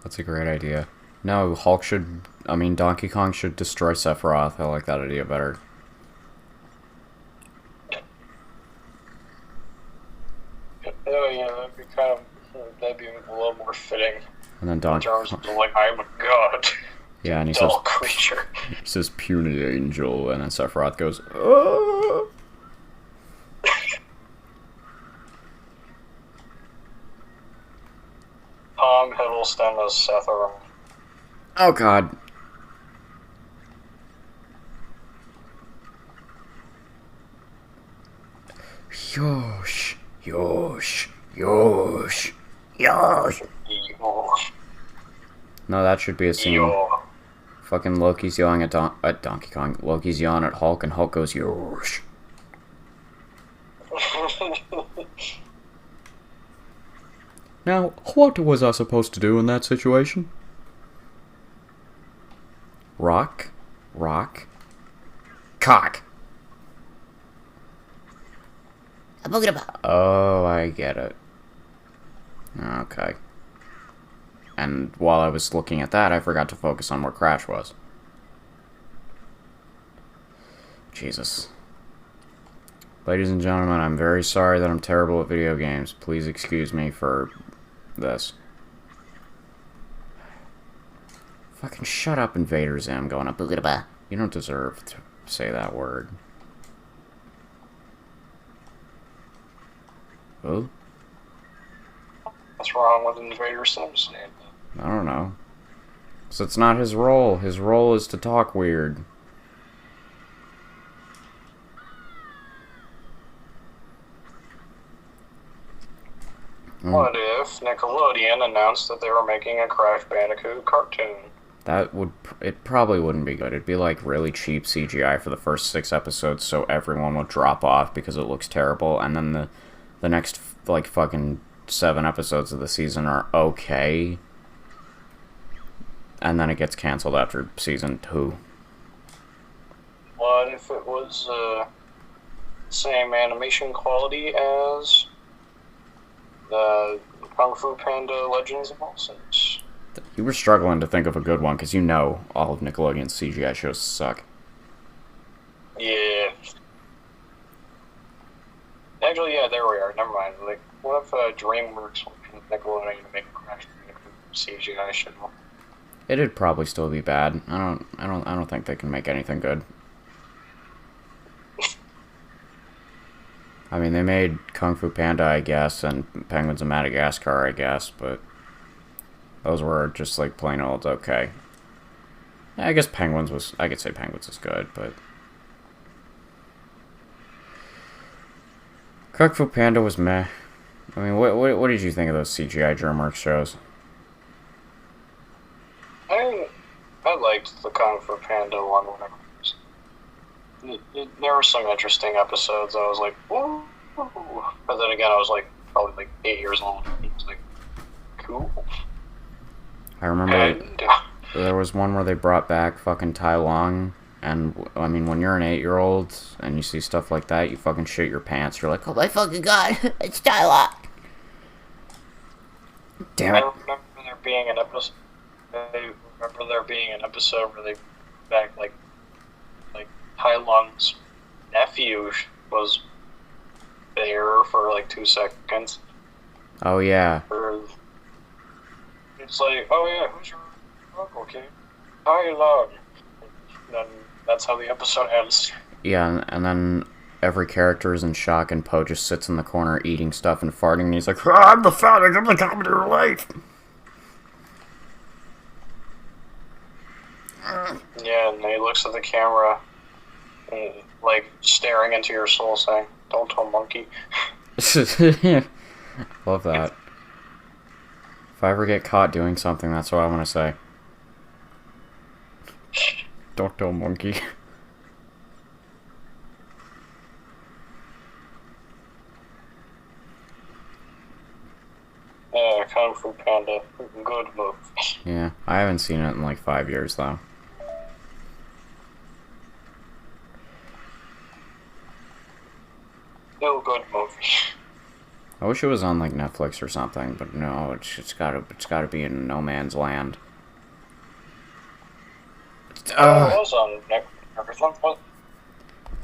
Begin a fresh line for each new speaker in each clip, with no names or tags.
That's a great idea. No, Hulk should... I mean, Donkey Kong should destroy Sephiroth. I like that idea better.
Oh yeah, that'd be kind of... That'd be a little more fitting.
And then
In
Donkey
terms
Kong...
of, like, I'm a god.
Yeah, and he says...
Dull creature.
He says, puny angel, and then Sephiroth goes, oh!
Tom Hiddleston as Sephiroth.
Oh, God. Yosh, yosh, yosh, yosh.
Yo.
No, that should be a scene.
Yo.
Fucking Loki's yelling at, Donkey Kong. Loki's yelling at Hulk, and Hulk goes, yosh. Now, what was I supposed to do in that situation? Rock, rock, cock. Oh, I get it. Okay. And while I was looking at that, I forgot to focus on where Crash was. Jesus. Ladies and gentlemen, I'm very sorry that I'm terrible at video games. Please excuse me for this. Fucking shut up, Invader Zim, going up. You don't deserve to say that word. Oh?
What's wrong with Invader Sim's name?
I don't know. So it's not his role. His role is to talk weird.
What if Nickelodeon announced that they were making a Crash Bandicoot cartoon?
That would... It probably wouldn't be good. It'd be like really cheap CGI for the first 6 episodes so everyone would drop off because it looks terrible. And then the next, like, fucking 7 episodes of the season are okay. And then it gets canceled after season 2.
What if it was same animation quality as the Kung Fu Panda Legends of All Saints?
You were struggling to think of a good one because you know all of Nickelodeon's CGI shows suck.
Yeah. Actually, yeah, there we are. Never mind. Like, what if DreamWorks wanted Nickelodeon to make a Crash Bandicoot CGI show?
It'd probably still be bad. I don't think they can make anything good. I mean, they made Kung Fu Panda, I guess, and Penguins of Madagascar, I guess, but those were just like plain old okay. Yeah, I guess Penguins was... I could say Penguins is good, but... Kung Fu Panda was meh. I mean, what did you think of those CGI DreamWorks shows?
I liked the Kung Fu Panda one whenever there were some interesting episodes. I was like, whoa. But then again, I was like, probably like 8 years old. It was like, cool.
I remember there was one where they brought back fucking Tai Lung, and I mean, when you're an 8-year-old and you see stuff like that, you fucking shit your pants. You're like, oh my fucking god, it's Tai Lung. Damn it.
I remember there being an episode. Where they back like Tai Lung's nephew was there for like 2 seconds.
Oh yeah.
It's like, oh yeah, who's your uncle, kid? Tai Lung. Then that's how the episode ends.
Yeah, and then every character is in shock, and Poe just sits in the corner eating stuff and farting, and he's like, I'm the father of the comedy of life.
Yeah, and he looks at the camera, and, like, staring into your soul, saying, don't tell monkey.
Love that. If I ever get caught doing something, that's what I want to say. Don't tell monkey.
Yeah, Kung Fu Panda. Good movie.
Yeah, I haven't seen it in like 5 years, though.
No good movie.
I wish it was on like Netflix or something, but no, it's gotta be in no man's land.
Oh, it was on everything. What?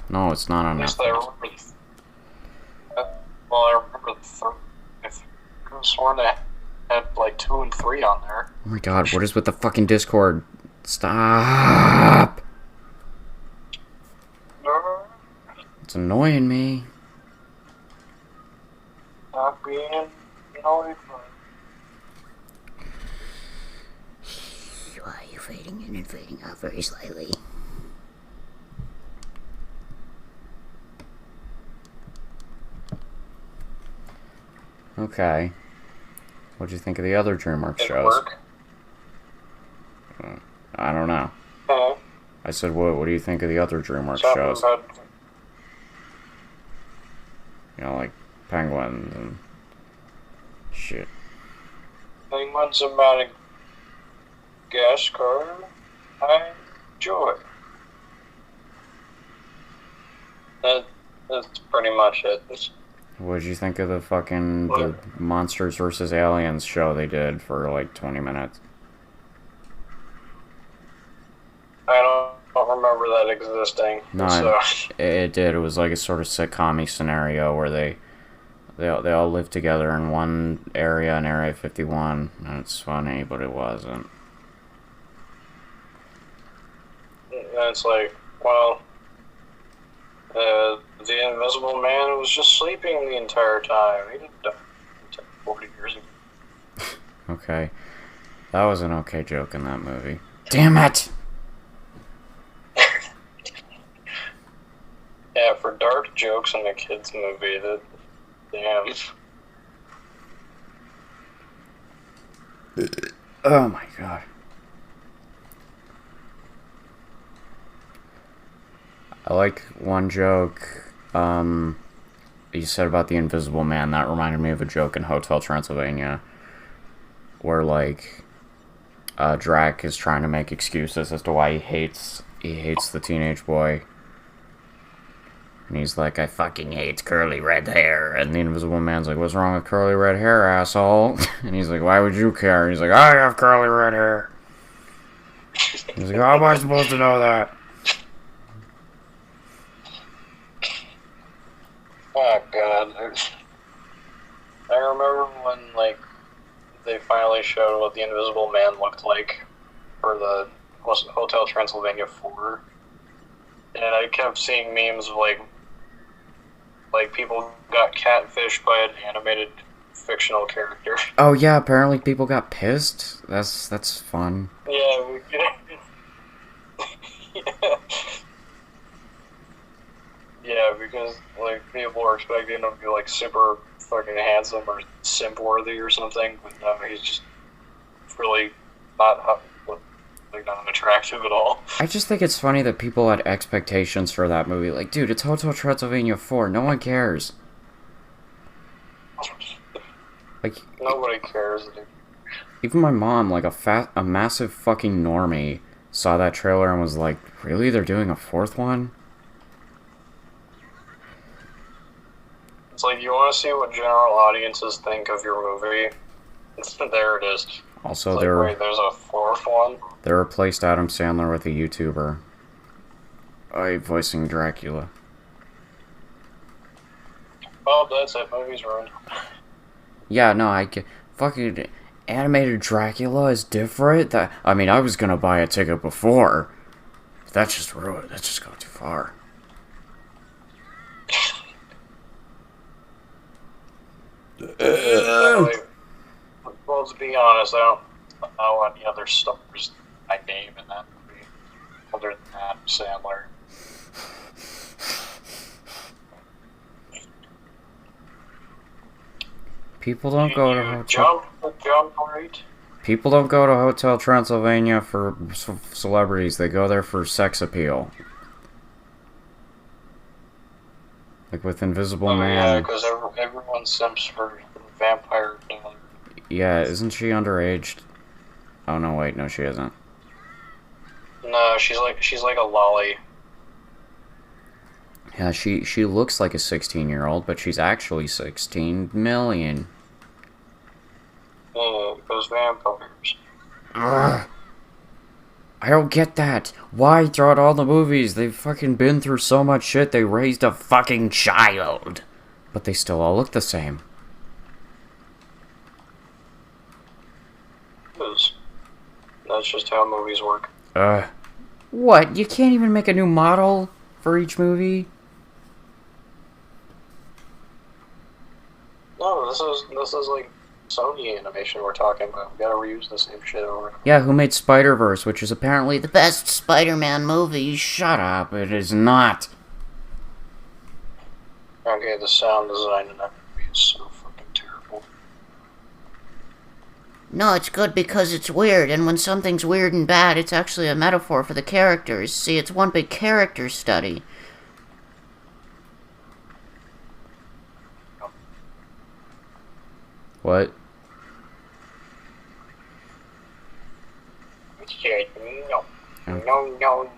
No, it's not on
At least I
Netflix.
remember. Well, I remember the third. I could have sworn they had like 2 and 3 on there.
Oh my god, what is with the fucking Discord? Stop! It's annoying me.
Not being annoyed.
Why are you fading in and fading out very slightly? Okay. What'd you think of the other DreamWorks
Did it
shows?
work?
I don't know. I said, what do you think of the other DreamWorks
Something
shows?
about
You know, like Penguins and shit.
Penguins of Madagascar. I enjoy. That's pretty much it.
What'd you think of the Monsters vs. Aliens show they did for like 20 minutes?
I don't remember that existing.
No,
So.
it did. It was like a sort of sitcom-y scenario where they all lived together in one area in Area 51. And it's funny, but it wasn't.
And it's like, well, the Invisible Man was just sleeping the entire time. He didn't die 40 years ago.
Okay. That was an okay joke in that movie. Damn it!
Yeah, for dark jokes in a kid's movie, damn.
Oh my god. I like one joke you said about the Invisible Man. That reminded me of a joke in Hotel Transylvania where like Drac is trying to make excuses as to why he hates the teenage boy. And he's like, I fucking hate curly red hair. And the Invisible Man's like, what's wrong with curly red hair, asshole? And he's like, why would you care? And he's like, I have curly red hair. He's like, how am I supposed to know that?
Oh god. I remember when, like, they finally showed what the Invisible Man looked like for the Hotel Transylvania 4. And I kept seeing memes of, like people got catfished by an animated fictional character.
Oh yeah, apparently people got pissed. That's fun.
Yeah, yeah, because like people were expecting him to be like super fucking handsome or simp worthy or something, but no, he's just really not like not attractive at all.
I just think it's funny that people had expectations for that movie. Like, dude, it's Hotel Transylvania 4. No one cares. Like,
Nobody cares.
even my mom, like a massive fucking normie, saw that trailer and was like, really? They're doing a fourth one?
It's like, you want to see what general audiences think of your movie? There it is.
Also,
It's like, wait, there's a fourth one?
they replaced Adam Sandler with a YouTuber. Voicing Dracula.
Well, that's it. Movie's ruined.
Yeah, no, fucking animated Dracula is different. I mean, I was gonna buy a ticket before. But that's just ruined. That's just going too far.
Well, to be honest, I don't know any other stars I name in that movie other than Adam Sandler.
People don't go to Hotel.
Jump right.
People don't go to Hotel Transylvania for celebrities. They go there for sex appeal. Like with Invisible Man.
Yeah, because everyone simps for Vampire Killer.
Yeah, isn't she underage? Oh no, wait, no, she isn't.
No, she's like a lolly.
Yeah, she looks like a 16-year-old, but she's actually 16 million.
Those vampires.
Ugh. I don't get that. Why throughout all the movies they've fucking been through so much shit, they raised a fucking child, but they still all look the same.
That's just how movies work.
What? You can't even make a new model for each movie?
No, this is like Sony animation we're talking about. We gotta reuse the same shit over.
Yeah, who made Spider-Verse, which is apparently the best Spider-Man movie? Shut up, it is not.
Okay, the sound design in that movie is so fucking terrible.
No, it's good because it's weird, and when something's weird and bad, it's actually a metaphor for the characters. See, it's one big character study.
What?
No.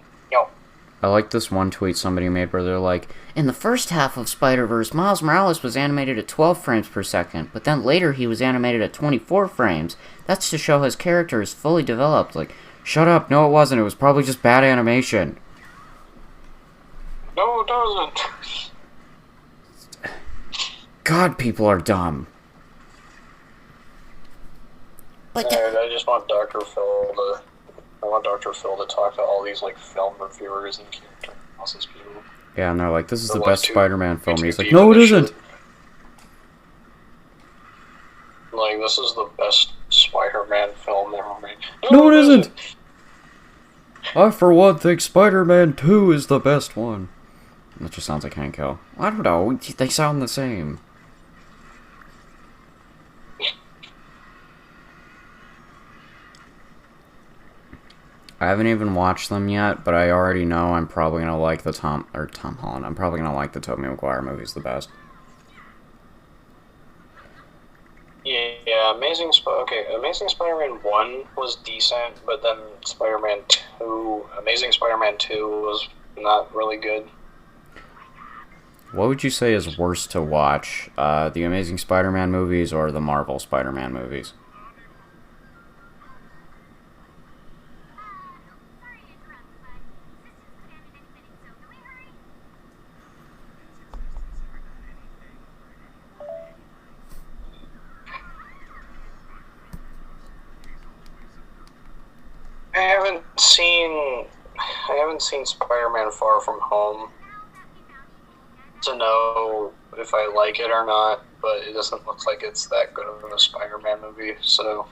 I like this one tweet somebody made where they're like,
In the first half of Spider-Verse, Miles Morales was animated at 12 frames per second, but then later he was animated at 24 frames. That's to show his character is fully developed. Like,
shut up, no it wasn't, it was probably just bad animation.
No, it doesn't.
God, people are dumb.
But
I just want Dr. Phil to... I want Dr. Phil to talk to all these, like, film reviewers and character analysis people.
Yeah, and they're like, this is
The
the
like
best
two-
Spider-Man film. And
two
he's like,
people
no it
that
isn't.
should- Like, this is the best Spider-Man film ever made.
No it isn't. I, for one, think Spider-Man 2 is the best one. That just sounds like Hank Hill. I don't know, they sound the same. I haven't even watched them yet, but I already know I'm probably gonna like the Tom Holland. I'm probably gonna like the Tobey Maguire movies the best.
Yeah, Amazing Spider-Man 1 was decent, but then Amazing Spider-Man 2 was not really good.
What would you say is worse to watch? The Amazing Spider-Man movies or the Marvel Spider-Man movies?
I haven't seen Spider-Man Far From Home to know if I like it or not, but it doesn't look like it's that good of a Spider-Man movie, so...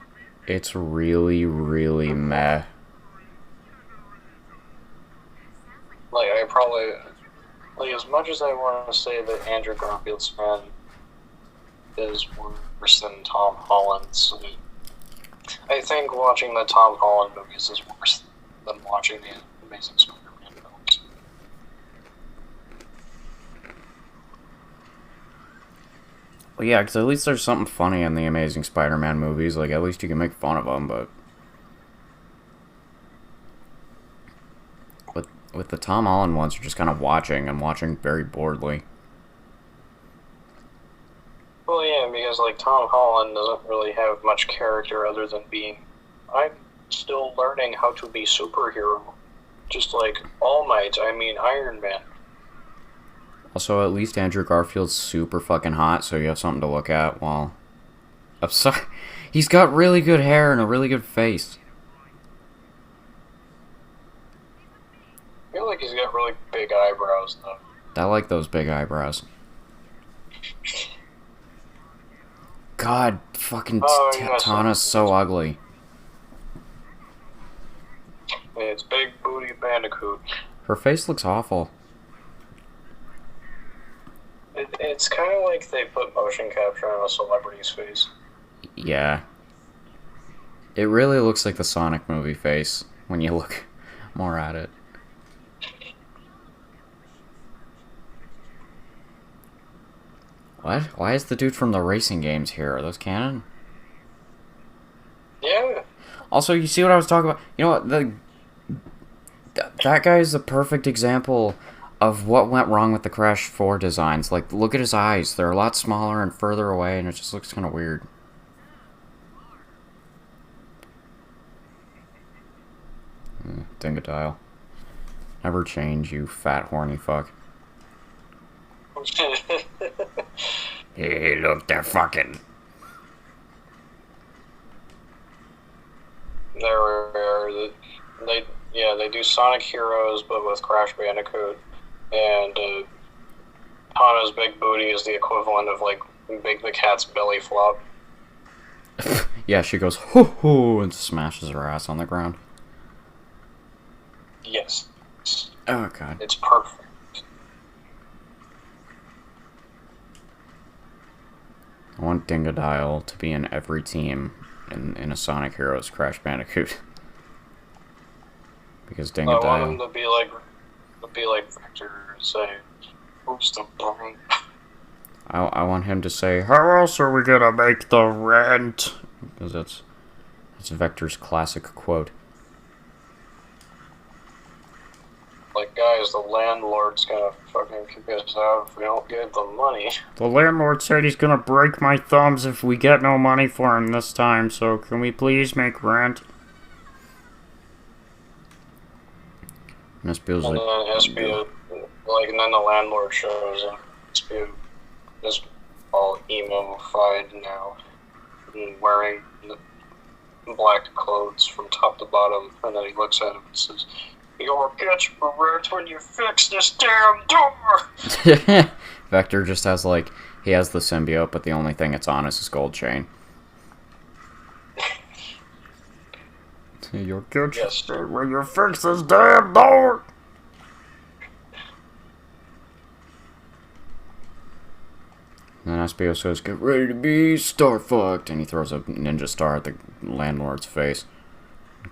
It's really, really meh.
Like, I probably... Like, as much as I want to say that Andrew Garfield's Man is worse than Tom Holland's, I think watching the Tom Holland movies is worse than watching the Amazing Spider-Man films.
Well, yeah, because at least there's something funny in the Amazing Spider-Man movies. Like, at least you can make fun of them, but... With the Tom Holland ones, you're just kind of watching, and watching very boredly.
Well, yeah, because, like, Tom Holland doesn't really have much character other than being... I'm still learning how to be superhero. Just like Iron Man.
Also, at least Andrew Garfield's super fucking hot, so you have something to look at while... I'm sorry. He's got really good hair and a really good face.
I feel like he's got really big eyebrows, though.
I like those big eyebrows. God, fucking Tana's so ugly.
It's Big Booty Bandicoot.
Her face looks awful.
It's kind of like they put motion capture on a celebrity's face.
Yeah. It really looks like the Sonic movie face when you look more at it. What? Why is the dude from the racing games here? Are those canon?
Yeah.
Also, you see what I was talking about? You know what? That guy is the perfect example of what went wrong with the Crash 4 designs. Like, look at his eyes. They're a lot smaller and further away, and it just looks kind of weird. Dingodile. Never change, you fat horny fuck. Hey, look, they're fucking.
They do Sonic Heroes, but with Crash Bandicoot, and Hana's big booty is the equivalent of like Big the Cat's belly flop.
Yeah, she goes hoo hoo and smashes her ass on the ground.
Yes.
Oh god.
It's perfect.
I want Dingodile to be in every team in a Sonic Heroes Crash Bandicoot. Because Dingodile.
I want him to be like Victor and say, "Who's the brain?"
I want him to say, "How else are we gonna make the rent?" Because that's Vector's classic quote.
Like, guys, the landlord's gonna fucking kick us out if we don't get the money.
The landlord said he's gonna break my thumbs if we get no money for him this time, so can we please make rent? And SPO's
and
like...
then SPO, and then the landlord shows up. SPO is all emo-fied now, and wearing black clothes from top to bottom, and then he looks at him and says, "You'll get your rent when you fix this damn door!"
Vector just has, like, he has the symbiote, but the only thing it's on is his gold chain. You'll get your rent when you fix this damn door! And then SPO says, "Get ready to be star-fucked," and he throws a ninja star at the landlord's face.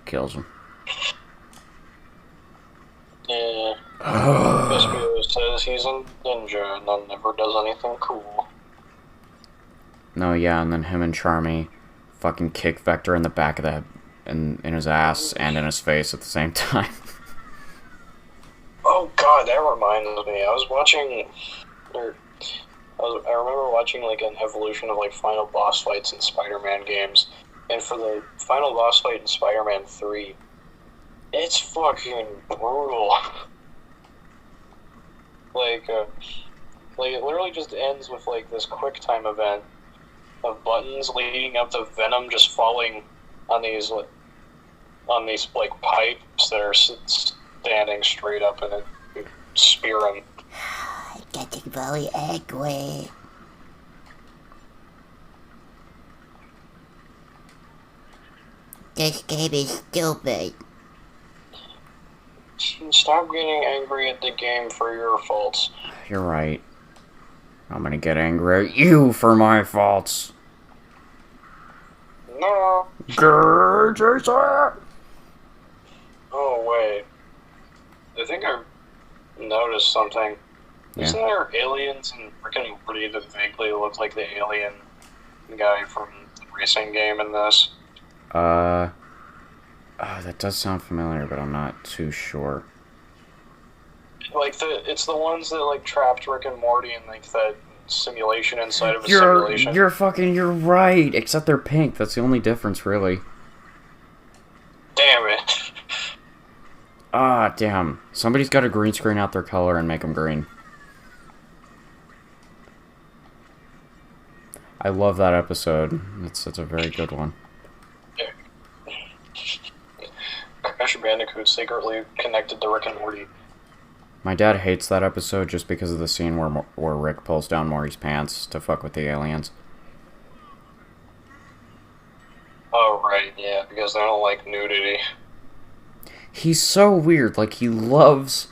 Kills him.
Yeah. SPO says he's a ninja and then never does anything cool.
No, yeah, and then him and Charmy fucking kick Vector in the back of the head, in his ass and in his face at the same time.
Oh god, that reminds me. I remember watching like an evolution of like final boss fights in Spider-Man games, and for the final boss fight in Spider-Man 3, it's fucking brutal. It literally just ends with like this quick time event of buttons leading up to Venom just falling on these like pipes that are standing straight up and it spear him.
Getting very angry. This game is stupid.
Stop getting angry at the game for your faults.
You're right. I'm gonna get angry at you for my faults.
No.
Grrr, Jason!
Oh, wait. I think I noticed something.
Yeah.
Isn't there aliens in Rick and Morty that vaguely look like the alien guy from the racing game in this?
Oh, that does sound familiar, but I'm not too sure.
It's the ones that like trapped Rick and Morty in like that simulation inside of a simulation.
You're right, except they're pink. That's the only difference, really.
Damn it.
Ah, damn. Somebody's got to green screen out their color and make them green. I love that episode. It's a very good one.
Crash Bandicoot secretly connected to Rick and Morty.
My dad hates that episode just because of the scene where Rick pulls down Morty's pants to fuck with the aliens.
Oh, right, yeah, because they don't like nudity.
He's so weird. Like, he loves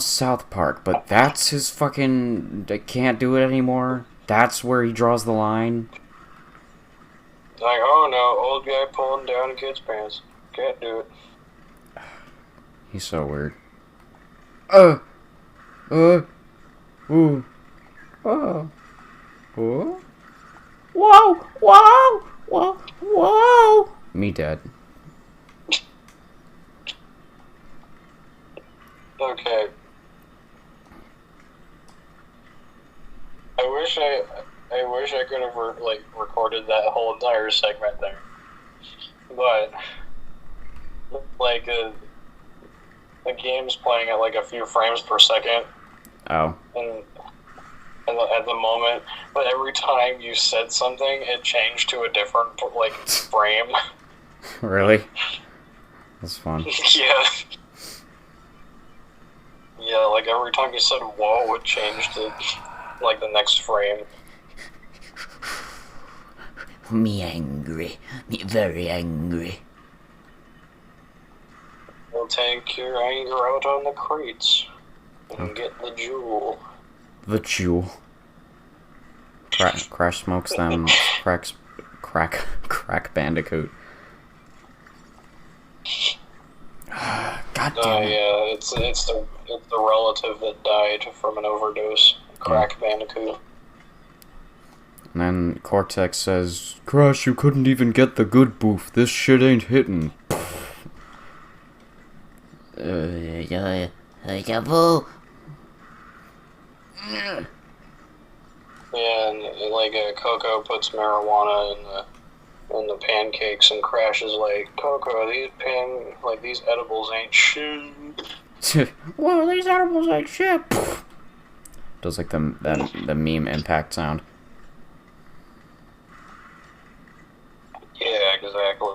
South Park, but that's his fucking... I can't do it anymore. That's where he draws the line.
Like, oh no, old guy pulling down a kid's pants. Can't do it.
He's so weird. Oh. Whoa. Whoa. Me dead.
Okay. whole entire segment there. But, like, the game's playing at, like, a few frames per second.
Oh.
And at the moment, but every time you said something, it changed to a different, like, frame.
Really? That's fun.
Yeah. Yeah, like, every time you said whoa, it changed to, like, the next frame.
Me angry. Me very angry.
We'll take your anger out on the crates and get the jewel.
The jewel. Crash smokes them. Crack Bandicoot. God damn it.
Yeah, it's the relative that died from an overdose. Crack Bandicoot.
And then Cortex says, Crash, you couldn't even get the good boof. This shit ain't hitting.
Yeah, and like Coco puts marijuana in the pancakes, and Crash is like, Coco, these edibles ain't shit.
Whoa, these edibles ain't shit.
Does like the meme impact sound.
Yeah, exactly.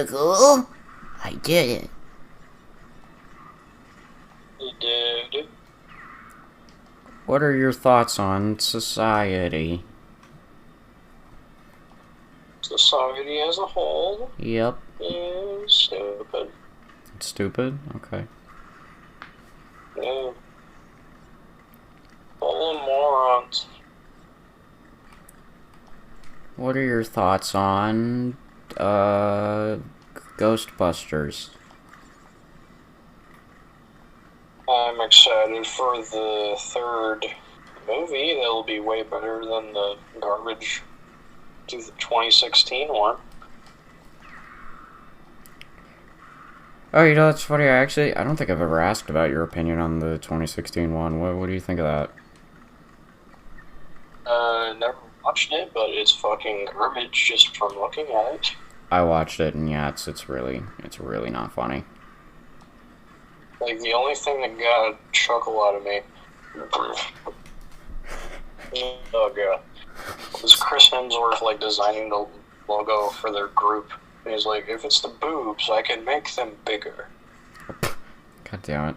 Cool? I did it.
You did.
What are your thoughts on society?
Society as a whole
Yep.
is stupid.
It's stupid? Okay.
Yeah. Full of morons.
What are your thoughts on, Ghostbusters?
I'm excited for the third movie. That'll be way better than the garbage 2016 one.
Oh, you know, that's funny. I don't think I've ever asked about your opinion on the 2016 one. What do you think of that?
Never watched it, but it's fucking garbage just from looking at it.
I watched it, and yeah, it's really not funny.
Like, the only thing that got a chuckle out of me, oh god, was Chris Hemsworth, like, designing the logo for their group. And he's like, if it's the boobs, I can make them bigger.
God damn it.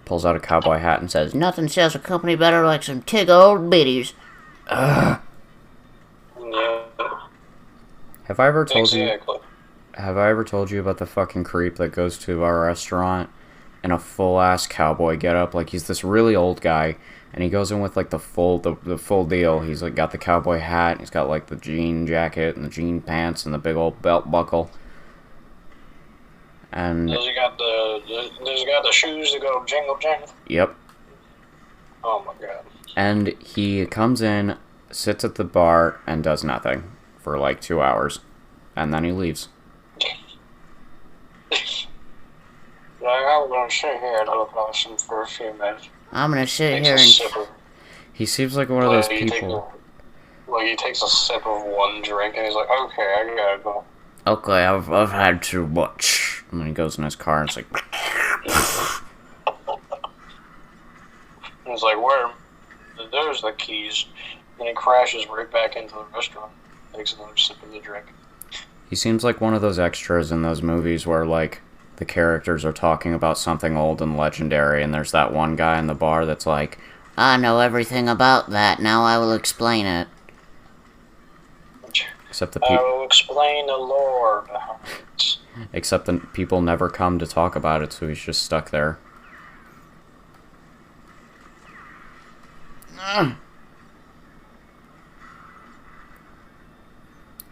Pulls out a cowboy hat and says,
Nothing sells a company better like some tig old biddies.
Ugh.
Yeah,
Have I ever told
exactly.
you about the fucking creep that goes to our restaurant in a full-ass cowboy getup? Like, he's this really old guy, and he goes in with, like, the full deal. He's, like, got the cowboy hat, he's got, like, the jean jacket and the jean pants and the big old belt buckle. And
Does he got the shoes that go jingle jangle?
yep.
Oh my god.
And he comes in, sits at the bar, and does nothing for, like, 2 hours. And then he leaves.
Like, I'm gonna sit here and look awesome for a few minutes.
I'm gonna sit
Takes
here
a
and...
sip of,
He seems like one of those
he
people.
he takes a sip of one drink and he's like, okay, I gotta go.
Okay, I've had too much. And then he goes in his car and it's like,
He's like, where? There's the keys. And he crashes right back into the restaurant. Takes another sip of the drink.
he seems like one of those extras in those movies where, like, the characters are talking about something old and legendary, and there's that one guy in the bar that's like,
I know everything about that. Now I will explain it.
except the
I
people.
will explain the lore behind it.
Except the people never come to talk about it, so he's just stuck there.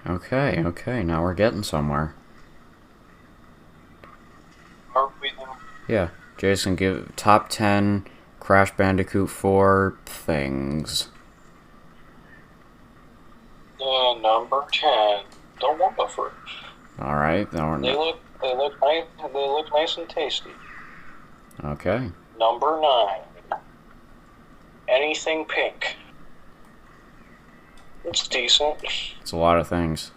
Okay, now we're getting somewhere.
Are we though?
Yeah, Jason, give top 10 Crash Bandicoot 4 things.
Number 10. The Wumpa Fruit.
All right.
They look nice and tasty.
Okay.
Number 9. Anything pink. It's decent.
It's a lot of things.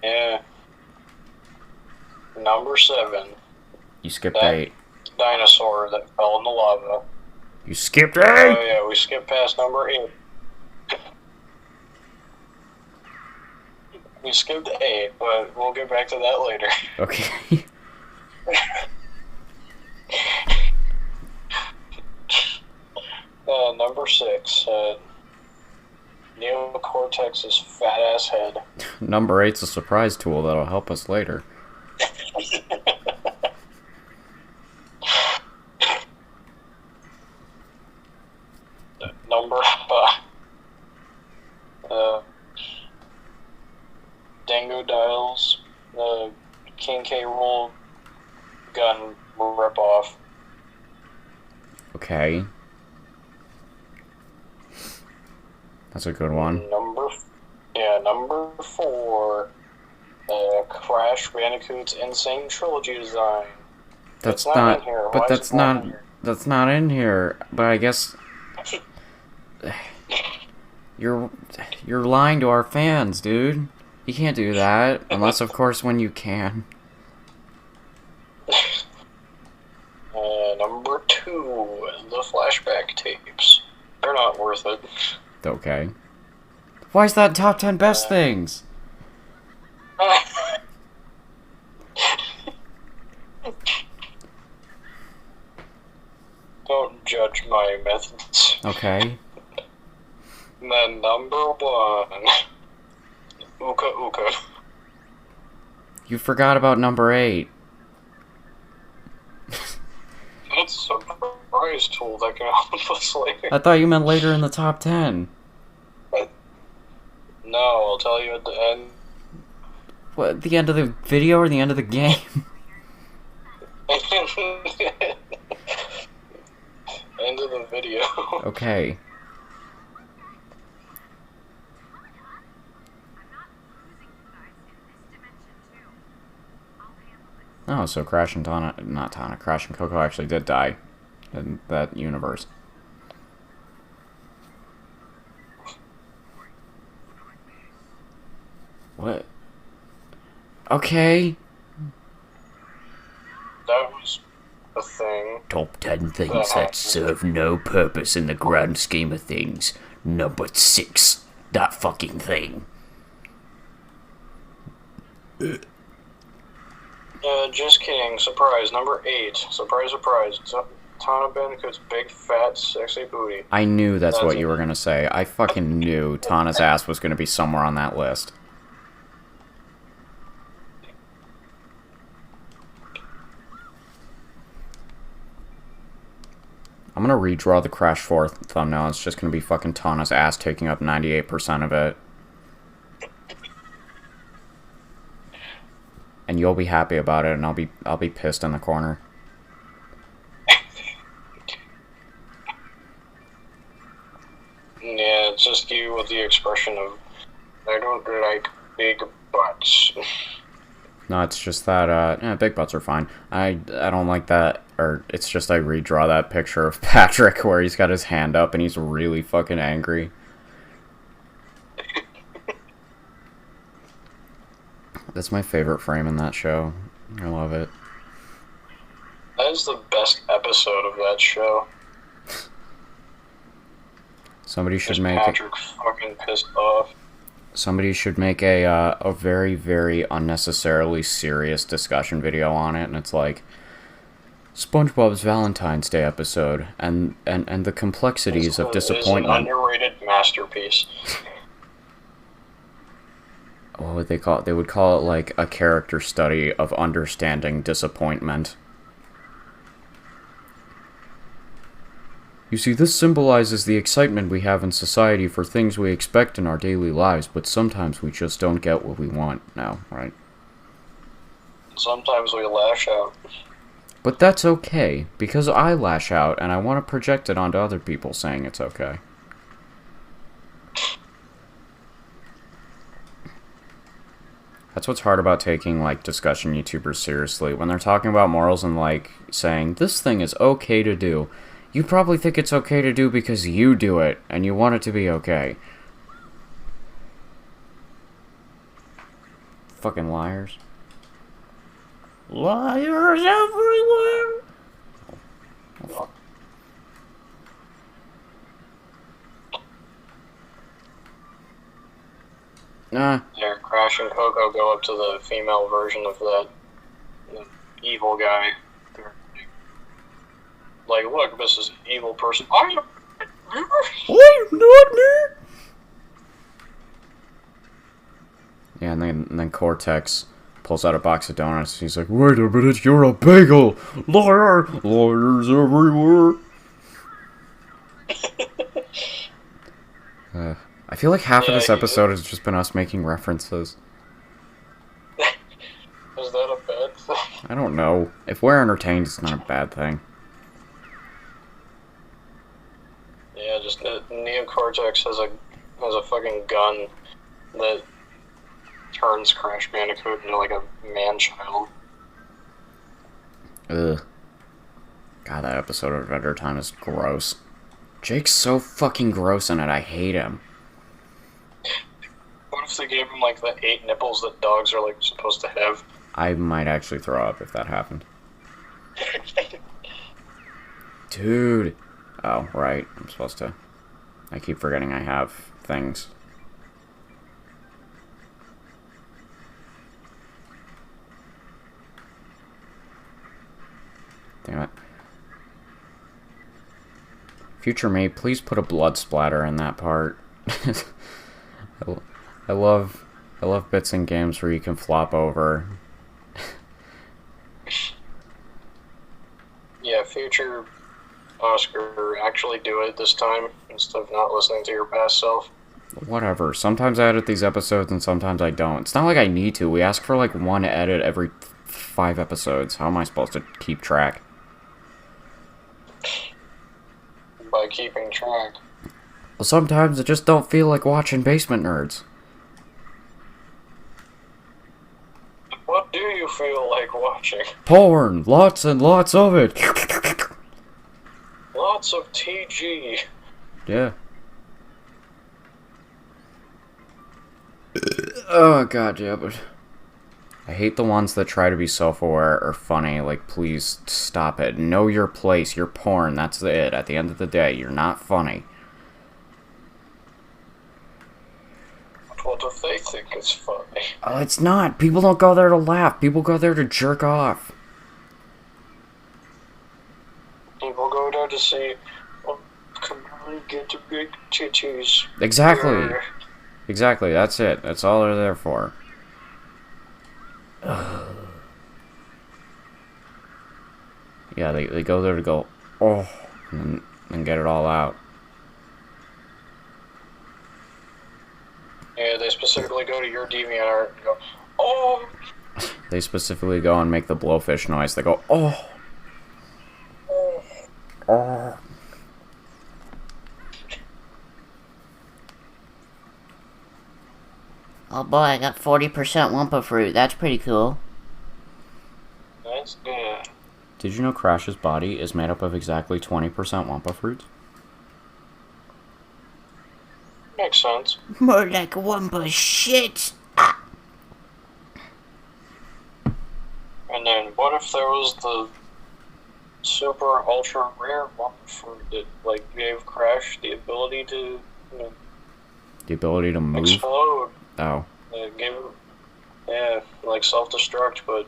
Yeah. Number 7.
You skipped
That
8.
dinosaur that fell in the lava.
You skipped 8.
Oh yeah, we skipped past number 8. We skipped 8, but we'll get back to that later.
Okay.
Number 6. Neocortex's fat ass head.
Number 8's a surprise tool that'll help us later.
Number 5. Dango Dials, the King K. Rool gun ripoff.
Okay. That's a good one.
Number 4. Crash Bandicoot's Insane Trilogy design.
That's
not
not.
in here.
But
Why is
that's
it not
not.
in here?
That's not in here. But I guess you're lying to our fans, dude. You can't do that unless, of course, when you can.
Number 2. The flashback tapes. They're not worth it.
Okay. Why is that top 10 best things?
Don't judge my methods.
Okay.
And then number 1. Uka Uka.
You forgot about number 8.
That's a surprise tool that can help us later.
I thought you meant later in the top 10.
No, I'll tell you at the end.
What, at the end of the video or the end of the game?
End of the video.
Okay. Oh, so Crash and Crash and Coco actually did die in that universe. What? Okay.
That was a thing.
Top 10 things that serve no purpose in the grand scheme of things. Number 6. That fucking thing.
Just kidding. Surprise. Number 8. Surprise, surprise. Tana Bandicoot's big, fat, sexy booty.
I knew that's what you were gonna say. I fucking knew Tana's ass was gonna be somewhere on that list. I'm gonna redraw the Crash 4 thumbnail. It's just gonna be fucking Tana's ass taking up 98% of it. And you'll be happy about it, and I'll be pissed in the corner.
Yeah, it's just you with the expression of, I don't like big butts.
No, it's just that, big butts are fine. I don't like that, or it's just I redraw that picture of Patrick where he's got his hand up and he's really fucking angry. That's my favorite frame in that show. I love it.
That is the best episode of that show.
Somebody should
Just
make
Patrick fucking pissed off.
Somebody should make a very, very unnecessarily serious discussion video on it, and it's like SpongeBob's Valentine's Day episode, and the complexities of disappointment.
It's an underrated masterpiece.
What would they call it? They would call it like a character study of understanding disappointment. You see, this symbolizes the excitement we have in society for things we expect in our daily lives, but sometimes we just don't get what we want now, right?
Sometimes we lash out.
But that's okay, because I lash out and I want to project it onto other people saying it's okay. That's what's hard about taking, like, discussion YouTubers seriously. When they're talking about morals and, like, saying, this thing is okay to do, you probably think it's okay to do because you do it, and you want it to be okay. Fucking liars. Liars everywhere! Nah.
Yeah, Crash and Coco go up to the female version of the evil guy. They're like, look, this is an evil person. I'm not me!
Yeah, and then Cortex pulls out a box of donuts. He's like, wait a minute, you're a bagel! Liar! Liars everywhere! I feel like half of this episode has just been us making references.
Is that a bad thing?
I don't know. If we're entertained, it's not a bad thing.
Yeah, just Neo Cortex has a fucking gun that turns Crash Bandicoot into like a man-child.
Ugh. God, that episode of Adventure Time is gross. Jake's so fucking gross in it, I hate him.
What if they gave him like the 8 nipples that dogs are like supposed to have?
I might actually throw up if that happened. Dude. Oh, right. I'm supposed to. I keep forgetting I have things. Damn it. Future me, please put a blood splatter in that part. I love bits in games where you can flop over.
Yeah, future Oscar, actually do it this time instead of not listening to your past self.
Whatever. Sometimes I edit these episodes and sometimes I don't. It's not like I need to. We ask for like one edit every 5 episodes. How am I supposed to keep track?
By keeping track.
Well, sometimes I just don't feel like watching Basement Nerds.
What do you feel like watching?
Porn! Lots and lots of it!
Lots of TG.
Yeah. Oh, god, yeah, but... I hate the ones that try to be self-aware or funny. Like, please stop it. Know your place. You're porn. That's it. At the end of the day, you're not funny.
What if they think it's funny?
Oh, it's not. People don't go there to laugh. People go there to jerk off.
People go there to see, oh, come on, get the big titties.
Exactly. Exactly. That's it. That's all they're there for. Yeah, they go there to go, oh, and get it all out.
Yeah, they specifically go to your DeviantArt and go, oh!
They specifically go and make the blowfish noise. They go, oh! Oh.
Oh boy, I got 40% Wumpa fruit. That's pretty cool.
That's good.
Did you know Crash's body is made up of exactly 20% Wumpa fruits?
Makes sense.
More like Wumpa shit.
And then what if there was the super ultra rare Wumpa fruit that like gave Crash the ability to, you know,
The ability to move?
explode?
Oh.
It gave him, yeah, like self-destruct, but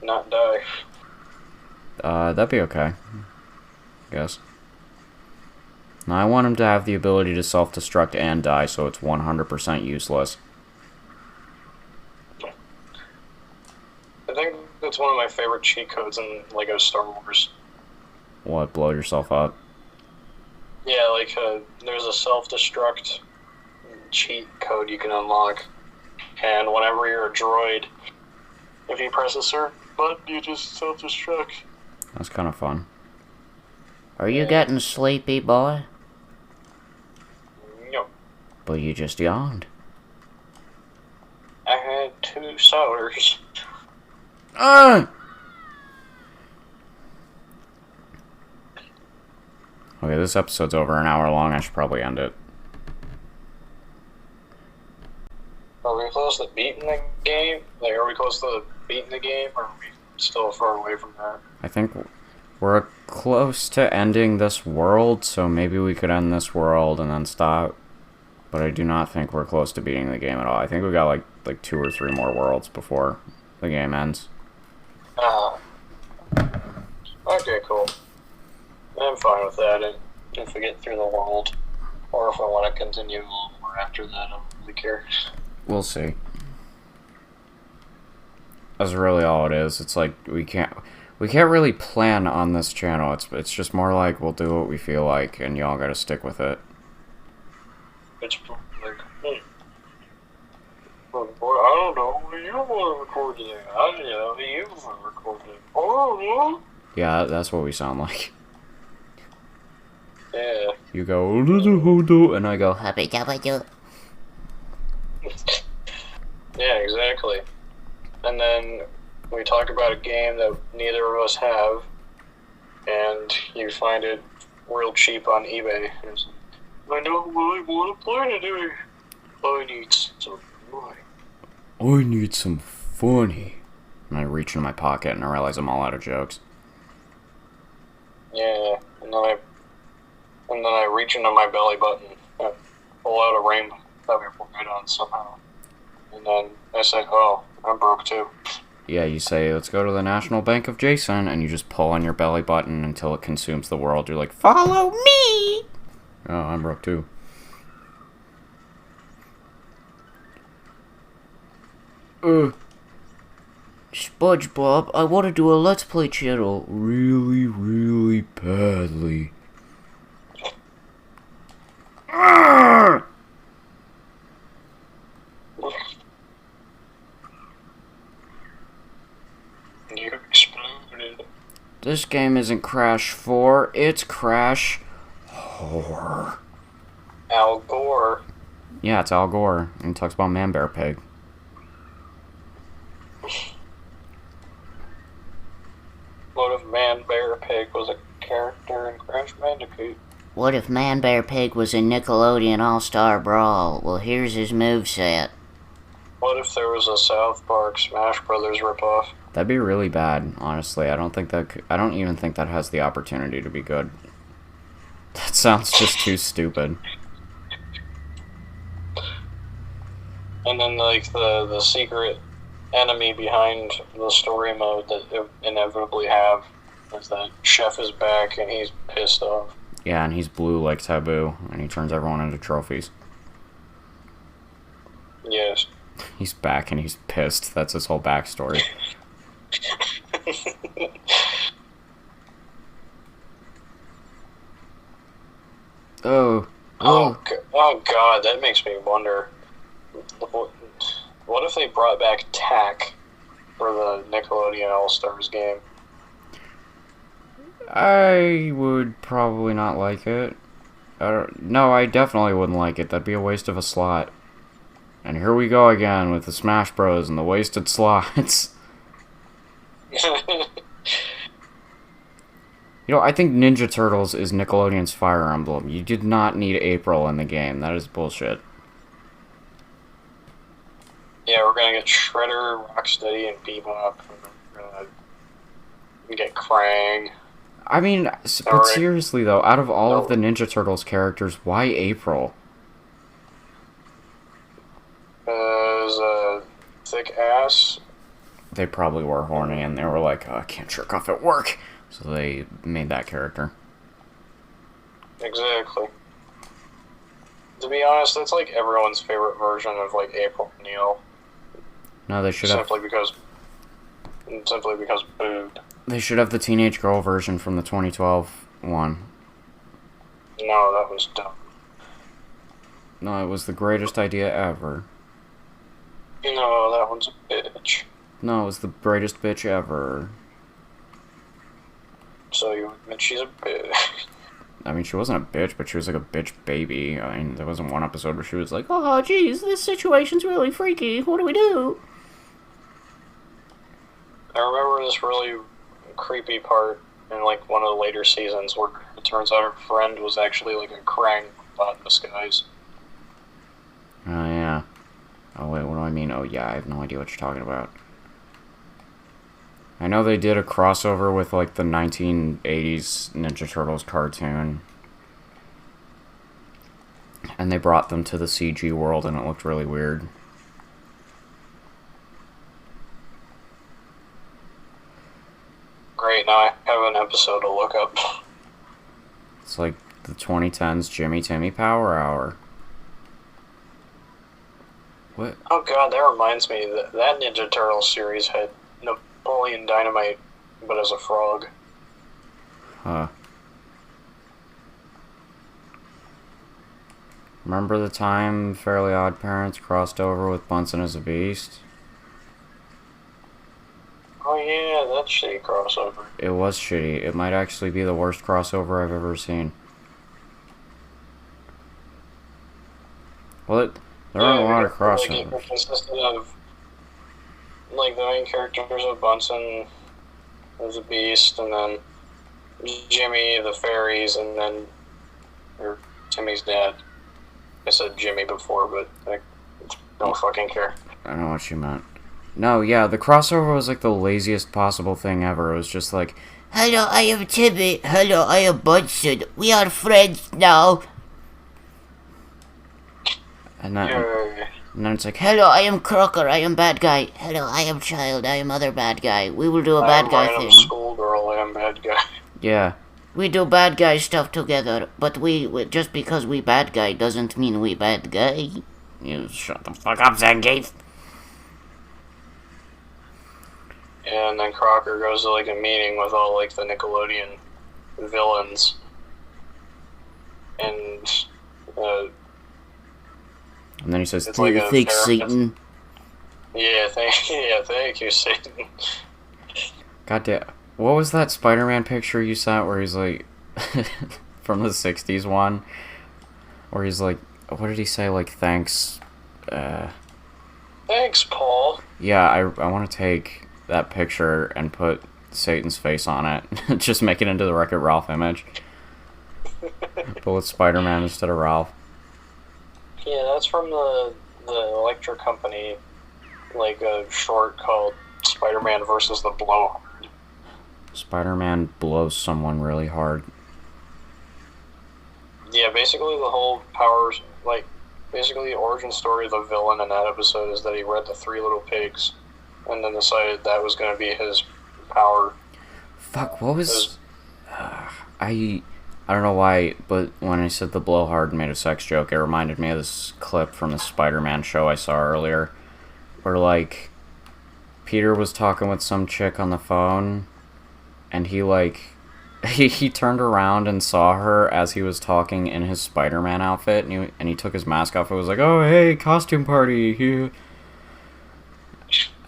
not die.
That'd be okay. I guess. Now, I want him to have the ability to self-destruct and die, so it's 100% useless.
I think that's one of my favorite cheat codes in Lego Star Wars.
What, blow yourself up?
Yeah, like, there's a self-destruct cheat code you can unlock. And whenever you're a droid, if you press a certain button, you just self-destruct.
That's kind of fun.
Are you getting sleepy, boy?
No.
But you just yawned.
I had 2 sours.
Ah! Okay, this episode's over an hour long. I should probably end it.
Are we close to beating the game? Like, are we close to beating the game, or are we still far away from that?
I think we're close to ending this world, so maybe we could end this world and then stop. But I do not think we're close to beating the game at all. I think we got like 2 or 3 more worlds before the game ends.
Okay, cool. I'm fine with that. And if we get through the world, or if I want to continue a little more after that, I don't really care.
We'll see. That's really all it is. It's like we can't really plan on this channel. It's just more like we'll do what we feel like, and y'all gotta stick with it.
It's like, boy, I don't know. You want to record today? I don't know. You want to record today? Oh,
Yeah, that's what we sound like.
yeah.
You go, and I go,
Happy dabba.
Yeah, exactly. And then we talk about a game that neither of us have, and you find it real cheap on eBay. And it's like, I don't really want to play today. I need some money.
I need some funny. And I reach in my pocket and I realize I'm all out of jokes.
Yeah, and then I reach into my belly button and pull out a rainbow that we put it on somehow. And then I say, oh, I'm broke too.
Yeah, you say, let's go to the National Bank of Jason, and you just pull on your belly button until it consumes the world. You're like, follow me! Oh, I'm broke too.
SpongeBob, I want to do a Let's Play channel.
Really, really badly.
You exploded.
This game isn't Crash 4, it's Crash Horror.
Al Gore.
Yeah, it's Al Gore, and he talks about Man Bear Pig.
What if Man Bear Pig was a character in Crash Bandicoot?
What if Man Bear Pig was in Nickelodeon All-Star Brawl? Well, here's his moveset.
What if there was a South Park Smash Brothers ripoff?
That'd be really bad, honestly. I don't even think that has the opportunity to be good. That sounds just too stupid.
And then, like, the secret enemy behind the story mode that it inevitably have is that Chef is back and he's pissed off.
Yeah, and he's blue like Taboo, and he turns everyone into trophies.
Yes.
He's back and he's pissed. That's his whole backstory.
Oh.
Oh God, that makes me wonder. What if they brought back Tack for the Nickelodeon All-Stars game?
I would probably not like it. No, I definitely wouldn't like it. That'd be a waste of a slot. And here we go again with the Smash Bros. And the wasted slots. You know, I think Ninja Turtles is Nickelodeon's Fire Emblem. You did not need April in the game. That is bullshit.
Yeah, we're gonna get Shredder, Rocksteady, and Bebop. We're gonna get Krang.
I mean, but seriously though, out of all of the Ninja Turtles characters, why April?
There's a thick ass.
They probably were horny and they were like, oh, I can't jerk off at work. So they made that character.
Exactly. To be honest, that's like everyone's favorite version of like April O'Neil.
No, they should have.
Simply because boob.
They should have the teenage girl version from the 2012 one.
No, that was dumb.
No, it was the greatest idea ever.
No, that one's a bitch.
No, it was the greatest bitch ever.
So you admit she's a bitch.
I mean, she wasn't a bitch, but she was like a bitch baby. I mean, there wasn't one episode where she was like, "Oh, geez, this situation's really freaky. What do we do?"
I remember this really creepy part in like one of the later seasons where it turns out her friend was actually like a Krang bot in disguise.
Oh yeah. Oh wait, what do I mean? Oh yeah, I have no idea what you're talking about. I know they did a crossover with like the 1980s Ninja Turtles cartoon. And they brought them to the CG world and it looked really weird.
Great, now I have an episode to look up.
It's like the 2010s Jimmy Timmy Power Hour. What?
Oh god, that reminds me, that Ninja Turtles series had Napoleon Dynamite, but as a frog.
Huh. Remember the time Fairly Odd Parents crossed over with Bunsen as a Beast?
Oh yeah, that shitty crossover.
It was shitty. It might actually be the worst crossover I've ever seen. Well, there are a lot of crossovers.
Like, it consisted of, like, the main characters of Bunsen as a beast, and then Jimmy, the fairies, and then or Timmy's dad. I said Jimmy before, but I don't fucking care.
I don't know what you meant. No, yeah, the crossover was like the laziest possible thing ever. It was just like,
Hello, I am Timmy. Hello, I am Bunsen. We are friends now.
and then, and then it's like,
Hello, I am Crocker. I am bad guy. Hello, I am Child. I am other bad guy. We will do a bad guy
I am
thing.
Schoolgirl, I am bad guy.
yeah.
We do bad guy stuff together, but we just because we bad guy doesn't mean we bad guy.
You shut the fuck up, Zangief.
And then Crocker goes to like a meeting with all like the Nickelodeon villains, and
then he says,
it's like a
Thanks,
therapist.
Satan.
Thank you, Satan.
goddamn. What was that Spider-Man picture you sent where he's like, from the 60s one? Where he's like, what did he say? Like, thanks,
Thanks, Paul.
Yeah, I want to take that picture and put Satan's face on it. Just make it into the Wreck-It Ralph image. But with Spider-Man instead of Ralph.
Yeah, that's from the Electric Company, like a short called Spider-Man versus the Blowhard.
Spider-Man blows someone really hard.
Yeah, basically the whole powers, like, basically the origin story of the villain in that episode is that he read the Three Little Pigs, and then decided that was going to be his power.
Fuck, what was... I don't know why, but when I said the blowhard made a sex joke, it reminded me of this clip from the Spider-Man show I saw earlier, where, like, Peter was talking with some chick on the phone, and he, like, he turned around and saw her as he was talking in his Spider-Man outfit, and he took his mask off and was like, "Oh, hey, costume party here."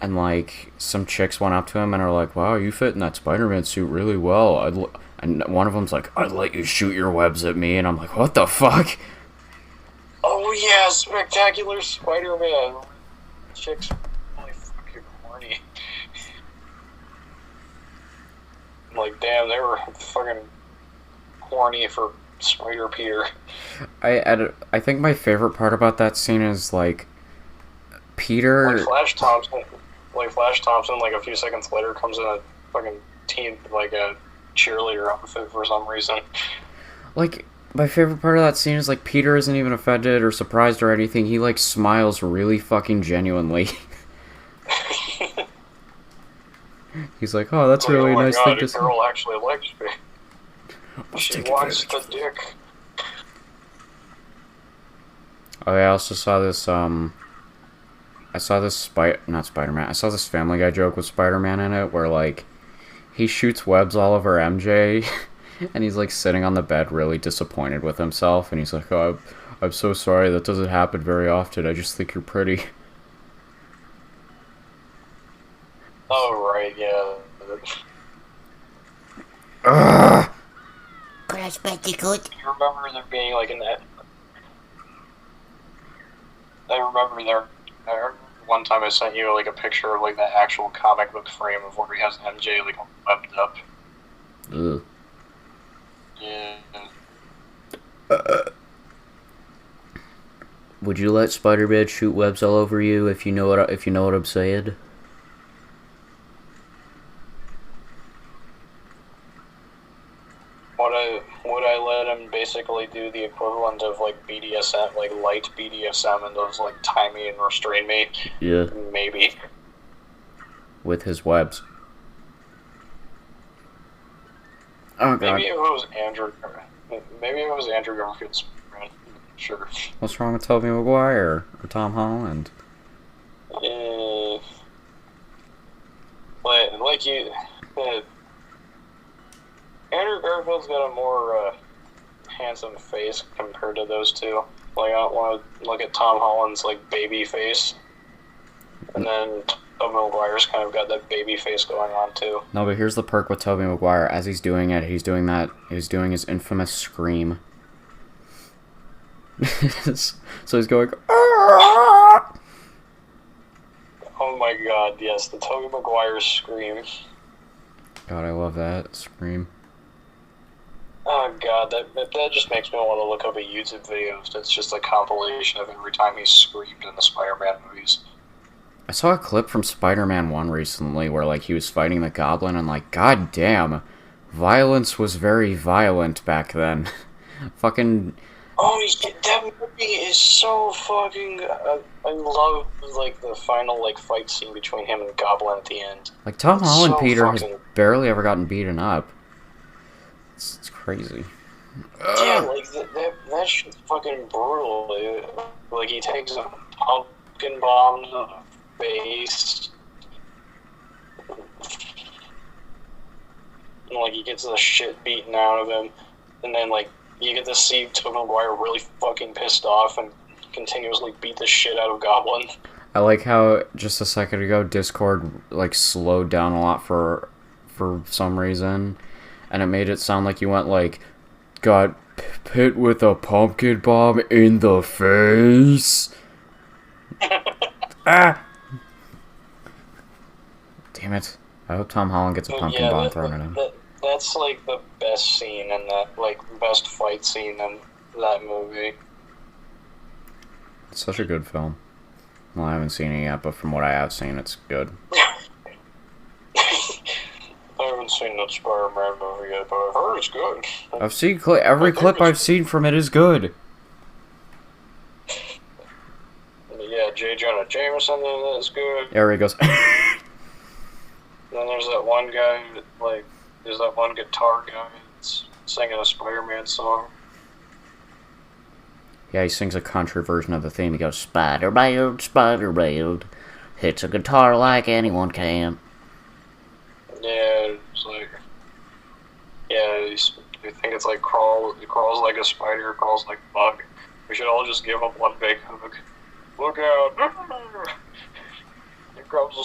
And, like, some chicks went up to him and are like, "Wow, you fit in that Spider-Man suit really well. And one of them's like, "I'd let you shoot your webs at me." And I'm like, what the fuck?
Oh yeah, Spectacular Spider-Man. Chicks really fucking horny. Like, damn, they were fucking horny for Spider-Peter.
I think my favorite part about that scene is, like, Peter...
Like Flash Thompson, like, a few seconds later comes in a fucking team, like, a cheerleader outfit for some reason.
Like, my favorite part of that scene is, like, Peter isn't even offended or surprised or anything. He, like, smiles really fucking genuinely. He's like, "Oh, that's really nice thing to say."
The girl actually likes me. She wants the dick.
Oh, I also saw this, I saw this not Spider-Man, I saw this Family Guy joke with Spider-Man in it, where, like, he shoots webs all over MJ, and he's, like, sitting on the bed really disappointed with himself, and he's like, "Oh, I'm so sorry, that doesn't happen very often, I just think you're pretty."
Oh, right, yeah.
Ugh!
Could I Crash Bandicoot.
You remember there being like an. I remember one time I sent you like a picture of like the actual comic book frame of where he has MJ like webbed up.
Ugh.
Yeah.
Would you let Spider-Man shoot webs all over you if you know what I'm saying?
Would I let him basically do the equivalent of like BDSM, like light BDSM, and those like tie me and restrain me?
Yeah.
Maybe.
With his webs. Oh god.
Maybe if it was Andrew Garfield's. Sure.
What's wrong with Tobey Maguire or Tom Holland?
Like you. Andrew Garfield's got a more handsome face compared to those two. Like, I don't want to look at Tom Holland's like baby face, and then Tobey Maguire's kind of got that baby face going on too.
No, but here's the perk with Tobey Maguire. As he's doing it, he's doing his infamous scream. So he's going. Aah!
Oh my god, yes, the Tobey Maguire scream.
God, I love that scream.
Oh god, that just makes me want to look up a YouTube video that's just a compilation of every time he screamed in the Spider-Man movies.
I saw a clip from Spider-Man 1 recently where, like, he was fighting the Goblin and, like, god damn, violence was very violent back then. Fucking...
Oh, that movie is so fucking... I love, like, the final, like, fight scene between him and Goblin at the end.
Like, Tom Holland
so
Peter
fucking...
has barely ever gotten beaten up. It's crazy.
Yeah, like, that shit's fucking brutal. Like, he takes a pumpkin bomb to the face. And, like, he gets the shit beaten out of him. And then, like, you get to see Tobey Maguire really fucking pissed off and continuously beat the shit out of Goblin.
I like how, just a second ago, Discord, like, slowed down a lot for some reason. And it made it sound like you went, like, got hit with a pumpkin bomb in the face. Ah! Damn it. I hope Tom Holland gets a pumpkin bomb thrown at him.
That's, like, the best scene in that, like, best fight scene in that movie.
It's such a good film. Well, I haven't seen it yet, but from what I have seen, it's good.
I haven't seen that Spider-Man movie yet, but I've heard it's good.
I've seen every clip I've seen from it is good.
Yeah, J. Jonah Jameson is good.
There he goes.
Then there's that one guy, like, there's that one guitar guy that's singing a Spider-Man song.
Yeah, he sings a country version of the theme. He goes, Spider-Man, Spider-Man, hits a guitar like anyone can.
Yeah, it's like, yeah, you think it's like he crawls like a spider, crawls like a bug. We should all just give up one big hug. Look out! Here comes the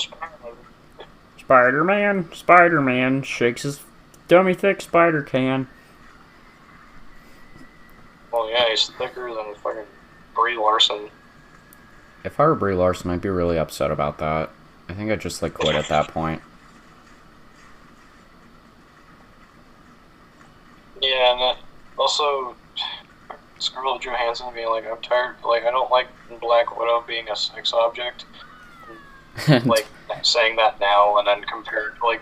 Spider-Man.
Spider-Man shakes his dummy thick spider can.
Well, yeah, he's thicker than fucking Brie Larson.
If I were Brie Larson, I'd be really upset about that. I think I'd just, like, quit at that point.
Yeah, and also Scarlett Johansson being like, I'm tired, like, I don't like Black Widow being a sex object. Like, saying that now and then compared to, like,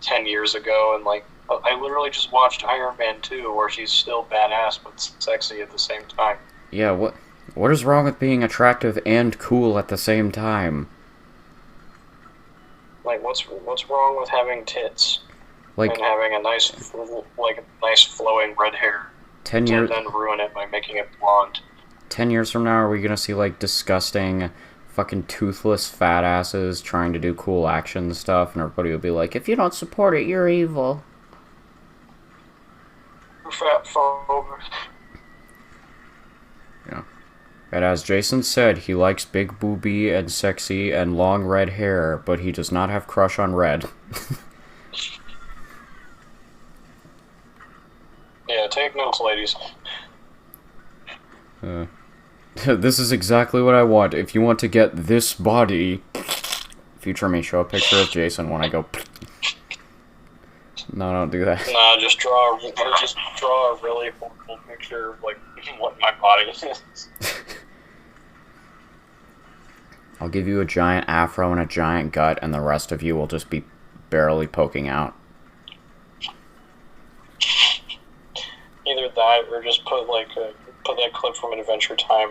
10 years ago, and, like, I literally just watched Iron Man 2, where she's still badass but sexy at the same time.
Yeah, what is wrong with being attractive and cool at the same time?
Like, what's wrong with having tits?
Like,
and having a nice flowing red hair.
10 years...
And then ruin it by making it blonde.
10 years from now, are we gonna see, like, disgusting, fucking toothless fat asses trying to do cool action stuff, and everybody will be like, if you don't support it, you're evil.
Fat phobe.
Yeah. And as Jason said, he likes big booby and sexy and long red hair, but he does not have crush on red.
Yeah, take note Xbox ladies.
This is exactly what I want. If you want to get this body, future me, show a picture of Jason when I go. No, don't do that.
Nah, just draw a really horrible picture of like what my body is.
I'll give you a giant afro and a giant gut, and the rest of you will just be barely poking out.
Either that, or just put that clip from Adventure Time.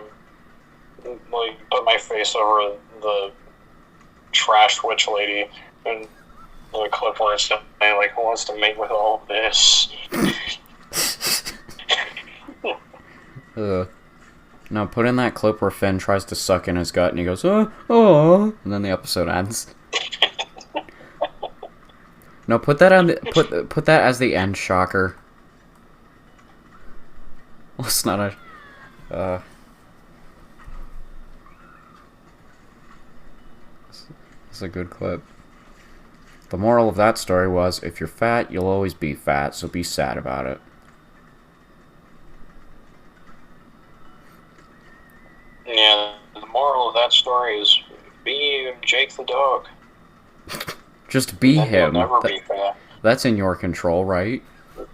Like, put my face over the trash witch lady, and the clip where it's saying, like, who wants to mate with all of this?
No, put in that clip where Finn tries to suck in his gut and he goes, oh, and then the episode ends. No, put that on the, put that as the end shocker. Well, it's not a, it's a good clip. The moral of that story was, if you're fat, you'll always be fat, so be sad about it.
Yeah, the moral of that story is, be Jake the dog.
Just be
Then
him.
you'll never be fat.
That's in your control, right? Oh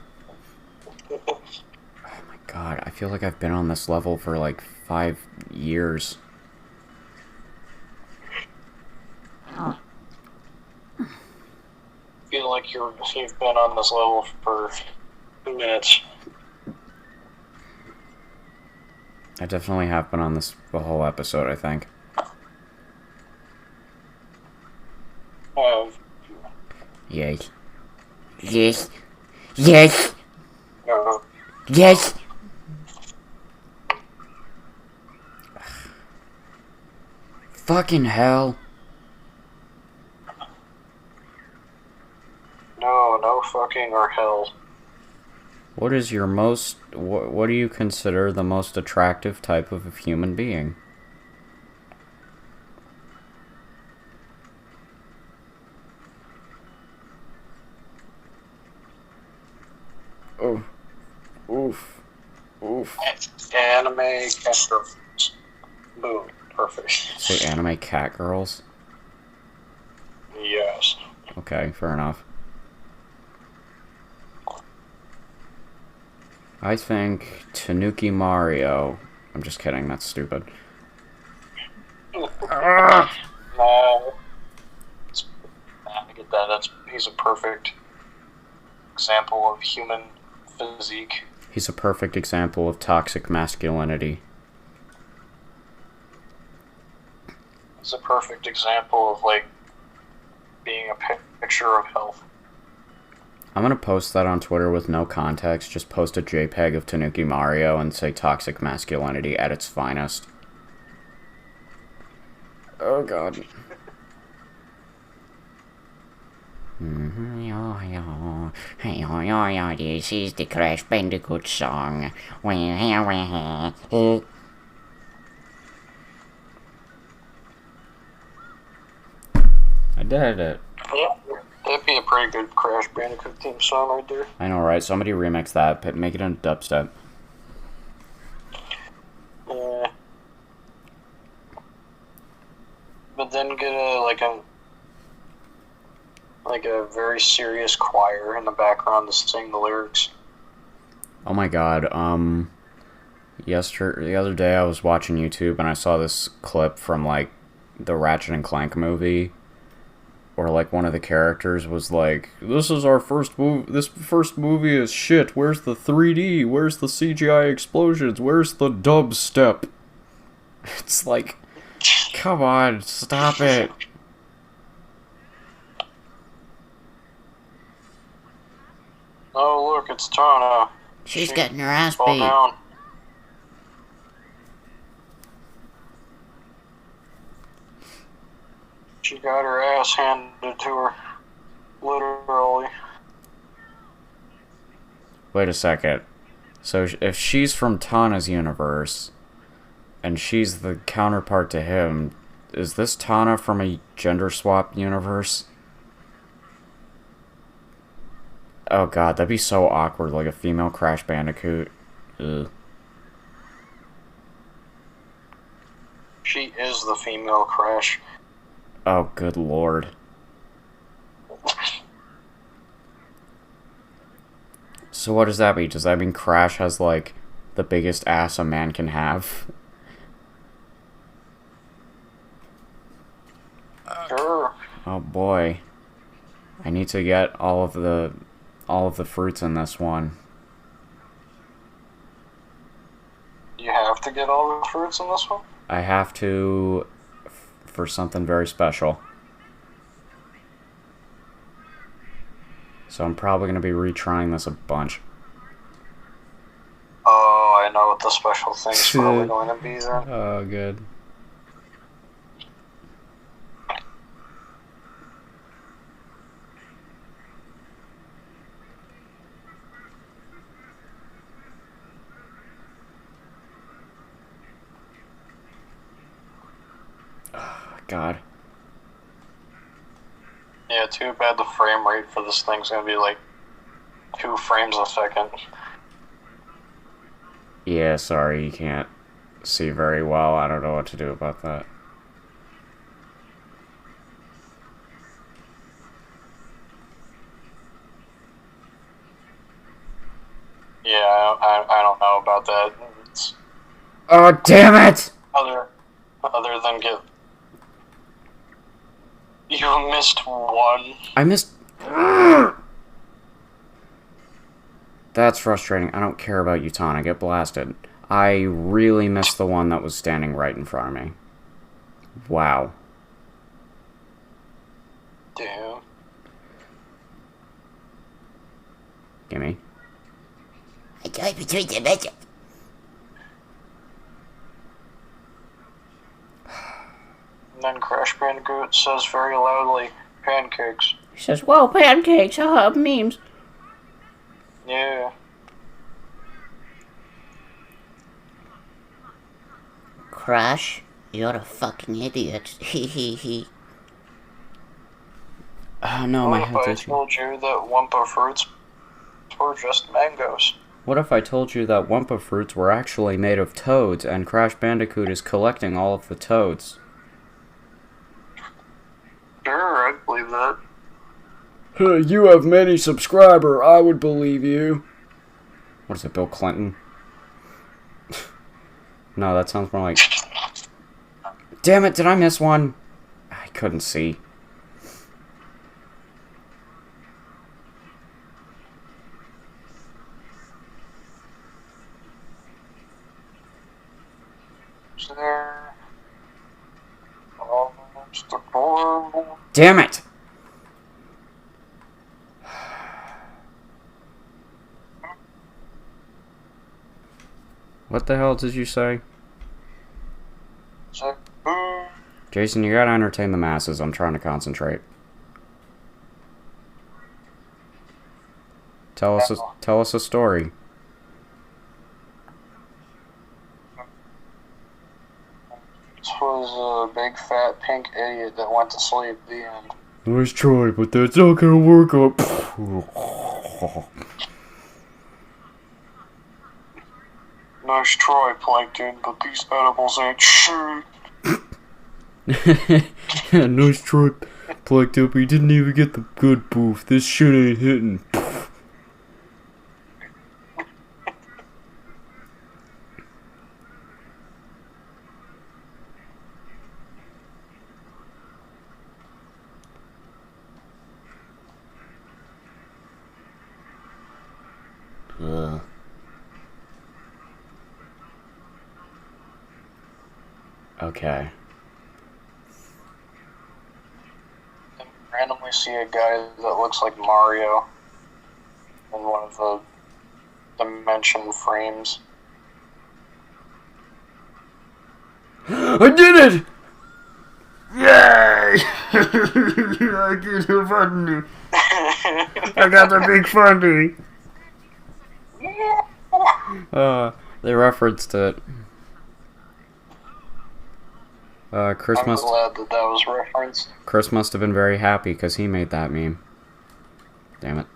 my god, I feel like I've been on this level for like 5 years.
I feel like you've been on this level for 2 minutes.
I definitely have been on this the whole episode, I think. Yes.
Yes. Yes.
No.
Yes. Fucking hell.
No fucking or hell.
What is your most... What do you consider the most attractive type of human being? Oh. Oof. Oof.
Anime cat girls. Boom. Perfect.
Say anime cat girls?
Yes.
Okay, fair enough. I think Tanuki Mario... I'm just kidding, that's stupid.
No. I get that. He's a perfect example of human physique.
He's a perfect example of toxic masculinity.
He's a perfect example of, like, being a picture of health.
I'm gonna post that on Twitter with no context. Just post a JPEG of Tanuki Mario and say toxic masculinity at its finest. Oh god.
This is the Crash Bandicoot song.
I did it.
Yeah, that'd be a pretty good Crash Bandicoot theme song right there.
I know, right? Somebody remix that. Make it in dubstep.
Yeah. But then get a very serious choir in the background to sing the lyrics.
Oh my god, the other day I was watching YouTube and I saw this clip from, like, the Ratchet and Clank movie, where, like, one of the characters was like, this is our first movie, this first movie is shit, where's the 3D, where's the CGI explosions, where's the dubstep? It's like, come on, stop it.
Oh, look, it's Tana.
She's getting her ass
Fall
beat.
down. She got her ass handed to her. Literally.
Wait a second. So if she's from Tana's universe, and she's the counterpart to him, is this Tana from a gender swap universe? Oh god, that'd be so awkward, like a female Crash Bandicoot. Ugh.
She is the female Crash.
Oh, good lord. So what does that mean? Does that mean Crash has, like, the biggest ass a man can have?
Sure.
Oh boy. I need to get all of the fruits in this one.
You have to get all the fruits in this one?
I have to for something very special. So I'm probably going to be retrying this a bunch.
Oh, I know what the special thing's probably going to be then.
Oh, good. God.
Yeah, too bad the frame rate for this thing's gonna be like 2 frames a second.
Yeah, sorry, you can't see very well. I don't know what to do about that.
Yeah, I don't know about that. It's
Oh, damn it!
other than get... You missed one.
I missed... That's frustrating. I don't care about Utana. Get blasted. I really missed the one that was standing right in front of me. Wow.
Damn.
Gimme.
I tried between the magic.
And then Crash Bandicoot says very loudly, pancakes.
He says, "Whoa, pancakes, haha, memes."
Yeah.
Crash, you're a fucking idiot. Hee hee hee.
Oh no, my
What if
head's
I
itchy.
told you that Wumpa fruits were just mangoes?
What if I told you that Wumpa fruits were actually made of toads and Crash Bandicoot is collecting all of the toads?
Sure, I'd believe that.
You have many subscriber, I would believe you. What is it, Bill Clinton? No, that sounds more like... Damn it, did I miss one? I couldn't see.
There. Almost adorable.
Damn it! What the hell did you say? Jason, you gotta entertain the masses. I'm trying to concentrate. Tell us a story.
This was a big fat pink idiot that went to sleep. The end.
Nice try, but that's not gonna work out.
Nice try, Plankton, but these edibles ain't shit.
Nice try, Plankton, but you didn't even get the good boof. This shit ain't hitting. Ugh. Okay.
And randomly see a guy that looks like Mario in one of the dimension frames.
I did it! Yay! I get the funding. I got the big funding. They referenced it. Chris
I'm
must
glad that was referenced.
Chris must have been very happy because he made that meme. Damn it.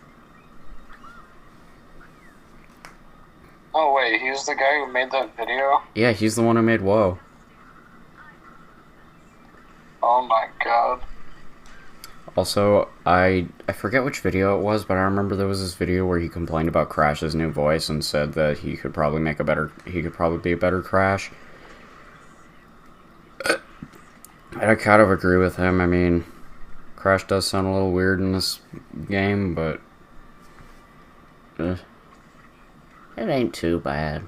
Oh wait, he's the guy who made that video?
Yeah, he's the one who made WOAH.
Oh my god.
Also, I forget which video it was, but I remember there was this video where he complained about Crash's new voice and said that he could probably be a better Crash. And I kind of agree with him. I mean, Crash does sound a little weird in this game, but
It ain't too bad.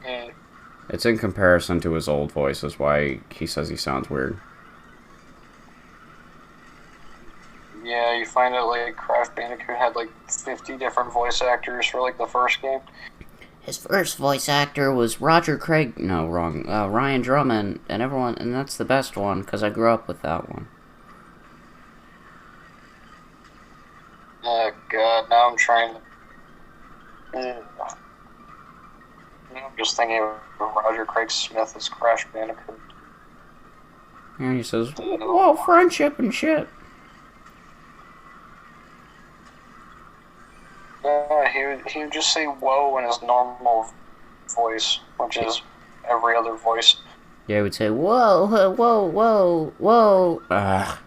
it's in comparison to his old voice, is why he says he sounds weird.
Yeah, you find out like Crash Bandicoot had like 50 different voice actors for like the first game.
His first voice actor was Roger Craig. No, wrong. Ryan Drummond, and everyone, and that's the best one because I grew up with that one.
Oh god, now I'm trying to. I'm just thinking of Roger Craig Smith as Crash Bandicoot.
And he says, "Whoa, friendship and shit."
He would just say "whoa" in his normal voice, which is every other voice.
Yeah, he would say, "Whoa, whoa, whoa, whoa."
Like,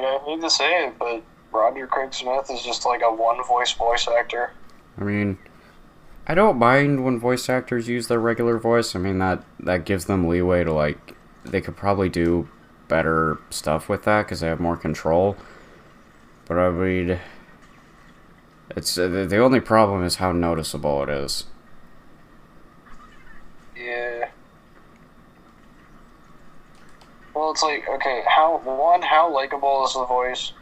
I hate to say it, but Roger Craig Smith is just like a one-voice voice actor.
I mean, I don't mind when voice actors use their regular voice. I mean, that gives them leeway to, like, they could probably do better stuff with that because they have more control. But I mean, it's the only problem is how noticeable it is.
Yeah. Well, it's like, okay, how likable is the voice?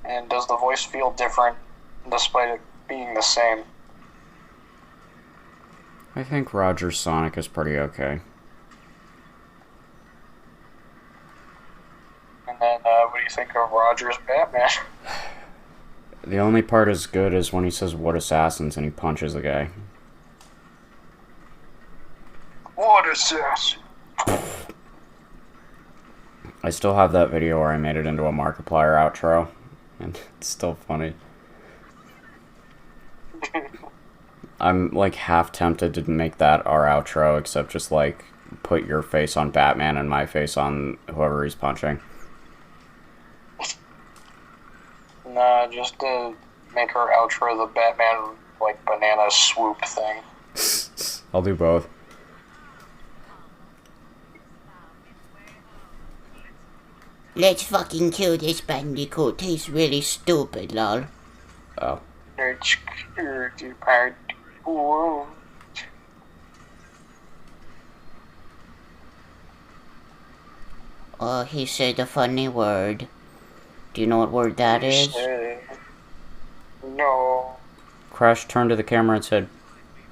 And does the voice feel different despite it being the same?
I think Roger's Sonic is pretty okay.
And then, what do you think of Roger's Batman?
The only part is good is when he says "what assassins" and he punches the guy.
What assassin?
I still have that video where I made it into a Markiplier outro, and it's still funny. I'm like half tempted to make that our outro, except just like put your face on Batman and my face on whoever he's punching.
Nah, just to make her outro the Batman, like, banana swoop thing.
I'll do both.
Let's fucking kill this bandicoot. He's really stupid, lol.
Oh.
Whoa.
Oh, he said a funny word. Do you know what word that is?
No.
Crash turned to the camera and said,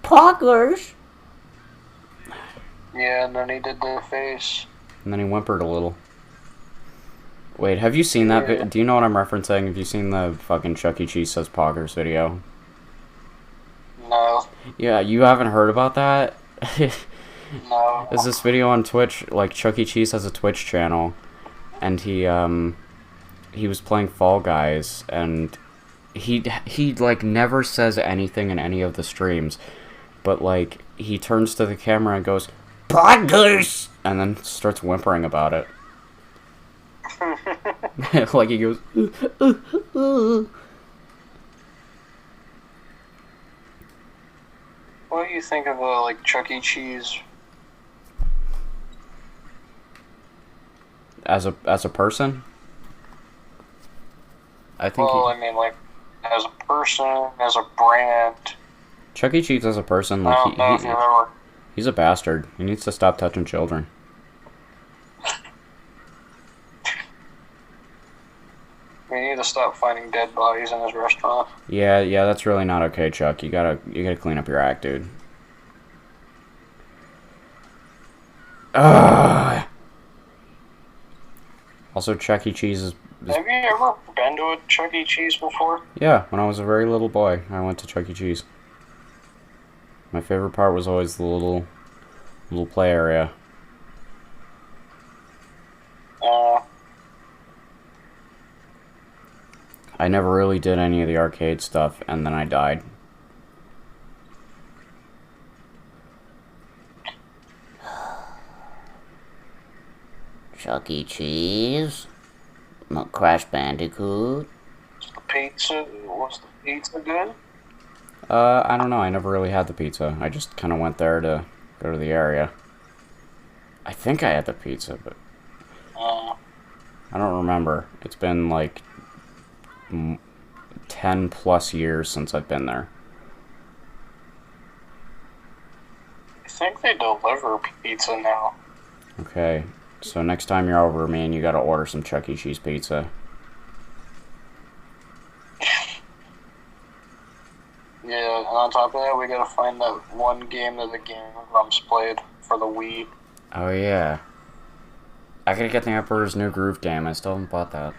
Poggers!
Yeah, and then he did the face.
and then he whimpered a little. Wait, have you seen that? Do you know what I'm referencing? Have you seen the fucking Chuck E. Cheese Says Poggers video?
No.
Yeah, you haven't heard about that?
No.
There's this video on Twitch, like Chuck E. Cheese has a Twitch channel, and he was playing Fall Guys, and he like never says anything in any of the streams, but like he turns to the camera and goes, "Poggers!" and then starts whimpering about it. Like he goes,
What do you think of like Chuck E. Cheese?
as a person. I think.
Well, I mean, like, as a person, as a brand.
Chuck E. Cheese as a person,
I
like
don't know if you've ever.
he's a bastard. He needs to stop touching children.
We need to stop finding dead bodies in his restaurant.
Yeah, that's really not okay, Chuck. You gotta clean up your act, dude. Ugh. Also, Chuck E. Cheese is...
Have you ever been to a Chuck E. Cheese before?
Yeah, when I was a very little boy, I went to Chuck E. Cheese. My favorite part was always the little play area. I never really did any of the arcade stuff, and then I died.
Chuck E. Cheese. Crash Bandicoot.
Was the pizza good?
I don't know. I never really had the pizza. I just kind of went there to go to the area. I think I had the pizza, but I don't remember. It's been like 10 plus years since I've been there.
I think they deliver pizza now.
Okay, so next time you're over, man, you gotta order some Chuck E. Cheese pizza.
Yeah, and on top of that, we gotta find that one game that the Game Grumps played for the Wii.
Oh yeah. I gotta get the Emperor's New Groove game. I still haven't bought that.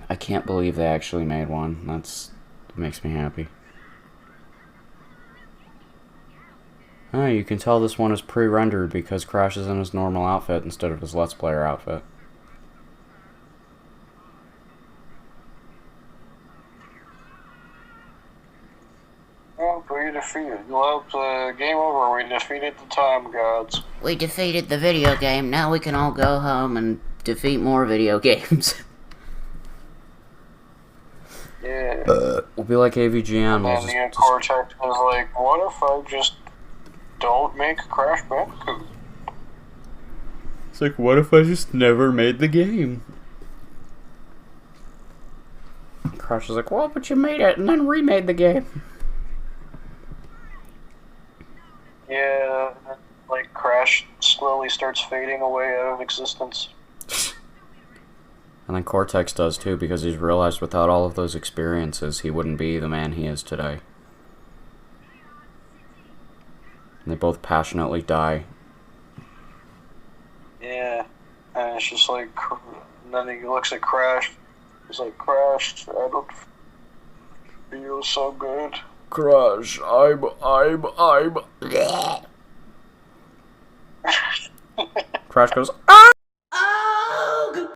I can't believe they actually made one. That makes me happy. Oh, you can tell this one is pre-rendered because Crash is in his normal outfit instead of his Let's Player outfit.
Well, we defeated. Well, game over. We defeated the time gods.
We defeated the video game. Now we can all go home and defeat more video games.
Yeah.
We'll be like AVGN.
And then Cortex was like, what if I just don't make Crash Bandicoot?
It's like, what if I just never made the game? Crash is like, well, but you made it and then remade the game.
Yeah, and then, like, Crash slowly starts fading away out of existence.
And then Cortex does too, because he's realized without all of those experiences, he wouldn't be the man he is today. And they both passionately die.
Yeah, and it's just like, and then he looks at Crash. He's like, Crash, I don't feel so good.
Crash, I'm. Crash goes, ah!